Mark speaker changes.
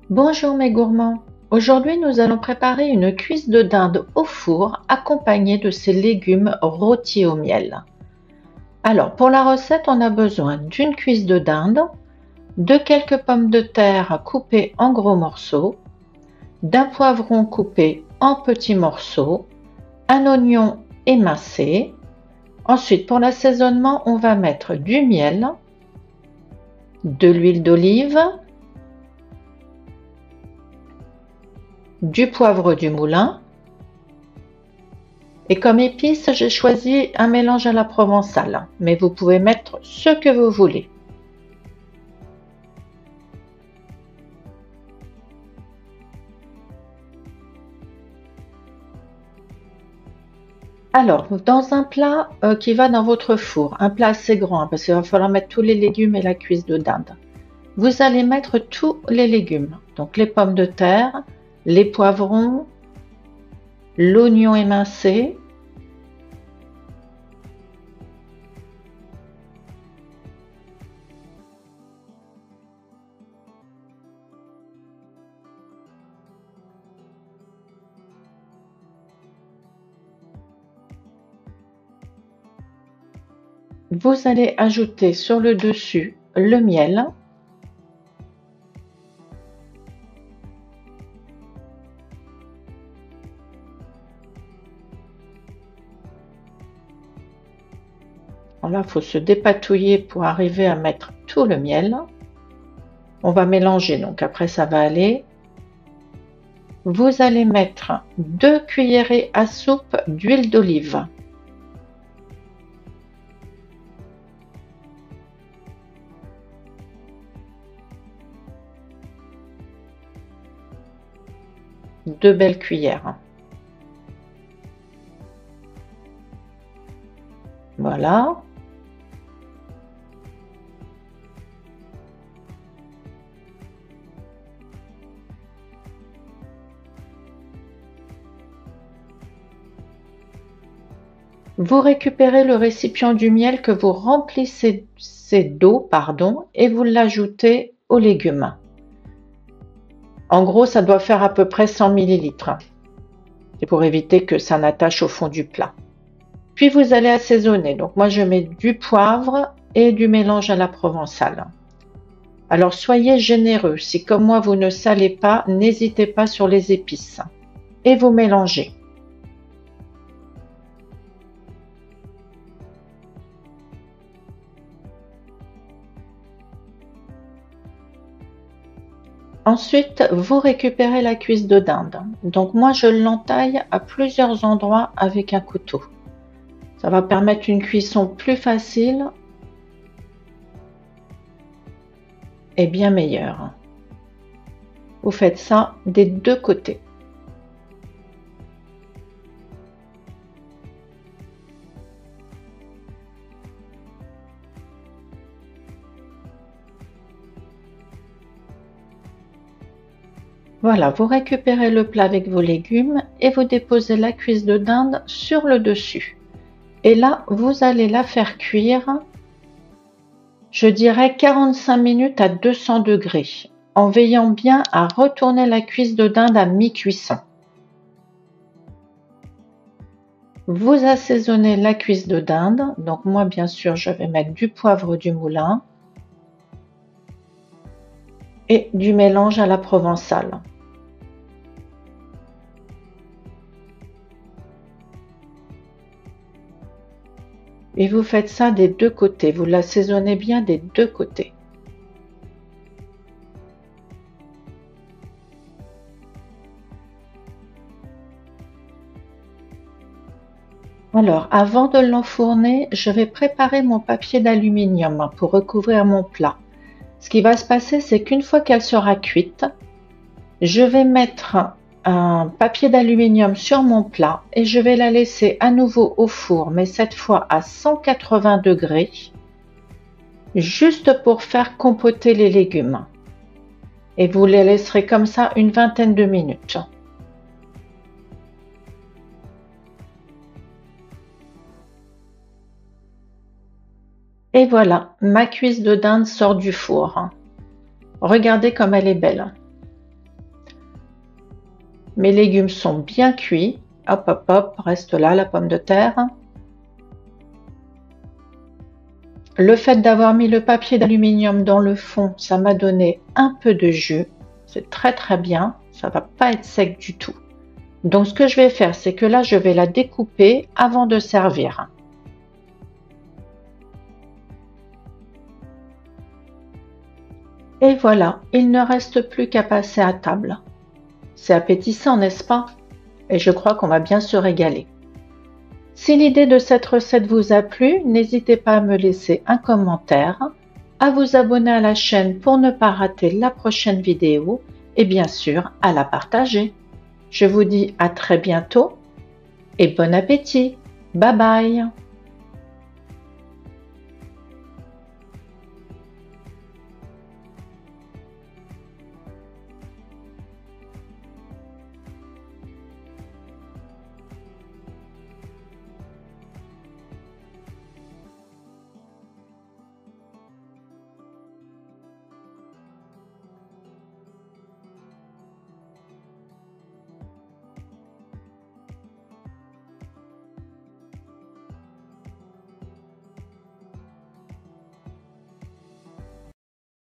Speaker 1: Bonjour mes gourmands, aujourd'hui nous allons préparer une cuisse de dinde au four accompagnée de ces légumes rôtis au miel. Alors pour la recette on a besoin d'une cuisse de dinde, de quelques pommes de terre coupées en gros morceaux, d'un poivron coupé en petits morceaux, un oignon émincé. Ensuite pour l'assaisonnement on va mettre du miel, de l'huile d'olive, du poivre du moulin et comme épices, j'ai choisi un mélange à la provençale, mais vous pouvez mettre ce que vous voulez. Alors, dans un plat qui va dans votre four, un plat assez grand, parce qu'il va falloir mettre tous les légumes et la cuisse de dinde, vous allez mettre tous les légumes, donc les pommes de terre, les poivrons, l'oignon émincé, vous allez ajouter sur le dessus le miel, là, il faut se dépatouiller pour arriver à mettre tout le miel. On va mélanger, donc après ça va aller. Vous allez mettre 2 cuillerées à soupe d'huile d'olive. Deux belles cuillères. Voilà. Vous récupérez le récipient du miel que vous remplissez d'eau, et vous l'ajoutez aux légumes. En gros, ça doit faire à peu près 100 ml. C'est pour éviter que ça n'attache au fond du plat. Puis vous allez assaisonner. Donc moi, je mets du poivre et du mélange à la provençale. Alors soyez généreux. Si comme moi, vous ne salez pas, n'hésitez pas sur les épices. Et vous mélangez. Ensuite, vous récupérez la cuisse de dinde. Donc moi, je l'entaille à plusieurs endroits avec un couteau. Ça va permettre une cuisson plus facile et bien meilleure. Vous faites ça des deux côtés. Voilà, vous récupérez le plat avec vos légumes et vous déposez la cuisse de dinde sur le dessus. Et là, vous allez la faire cuire, je dirais 45 minutes à 200 degrés, en veillant bien à retourner la cuisse de dinde à mi-cuisson. Vous assaisonnez la cuisse de dinde, donc moi bien sûr je vais mettre du poivre du moulin et du mélange à la provençale. Et vous faites ça des deux côtés, vous l'assaisonnez bien des deux côtés. Alors, avant de l'enfourner, je vais préparer mon papier d'aluminium pour recouvrir mon plat. Ce qui va se passer, c'est qu'une fois qu'elle sera cuite, je vais mettre un papier d'aluminium sur mon plat et je vais la laisser à nouveau au four, mais cette fois à 180 degrés, juste pour faire compoter les légumes. Et vous les laisserez comme ça une vingtaine de minutes. Et voilà, ma cuisse de dinde sort du four. Regardez comme elle est belle. Mes légumes sont bien cuits. Hop, hop, hop, reste là la pomme de terre. Le fait d'avoir mis le papier d'aluminium dans le fond, ça m'a donné un peu de jus. C'est très très bien, ça va pas être sec du tout. Donc ce que je vais faire, c'est que là, je vais la découper avant de servir. Et voilà, il ne reste plus qu'à passer à table. C'est appétissant, n'est-ce pas? Et je crois qu'on va bien se régaler. Si l'idée de cette recette vous a plu, n'hésitez pas à me laisser un commentaire, à vous abonner à la chaîne pour ne pas rater la prochaine vidéo et bien sûr à la partager. Je vous dis à très bientôt et bon appétit. Bye bye.